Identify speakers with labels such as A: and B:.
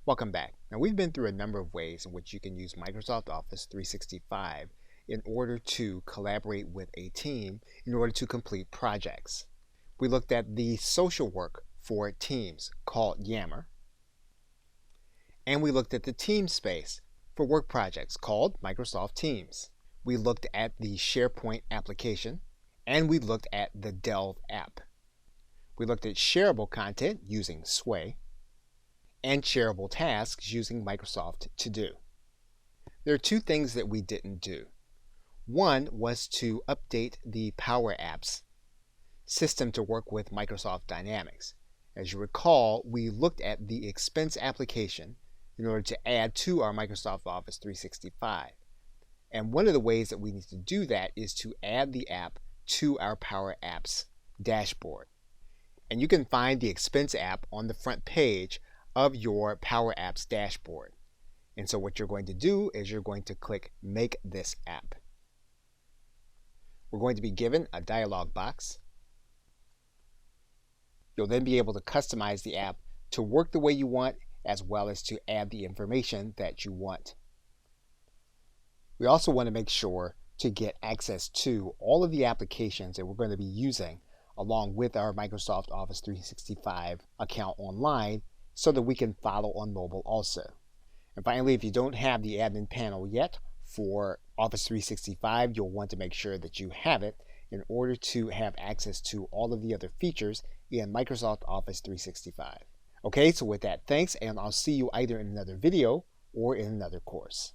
A: Welcome back. Now we've been through a number of ways in which you can use Microsoft Office 365 in order to collaborate with a team in order to complete projects. We looked at the social work for Teams called Yammer, and we looked at the team space for work projects called Microsoft Teams. We looked at the SharePoint application, and we looked at the Delve app. We looked at shareable content using Sway, and shareable tasks using Microsoft To Do. There are two things that we didn't do. One was to update the Power Apps system to work with Microsoft Dynamics. As you recall, we looked at the expense application in order to add to our Microsoft Office 365. And one of the ways that we need to do that is to add the app to our Power Apps dashboard. And you can find the expense app on the front page of your Power Apps dashboard. And so what you're going to do is you're going to click Make This App. We're going to be given a dialog box. You'll then be able to customize the app to work the way you want, as well as to add the information that you want. We also want to make sure to get access to all of the applications that we're going to be using along with our Microsoft Office 365 account online, so that we can follow on mobile also. And finally, if you don't have the admin panel yet for Office 365, you'll want to make sure that you have it in order to have access to all of the other features in Microsoft Office 365. Okay, so with that, thanks, and I'll see you either in another video or in another course.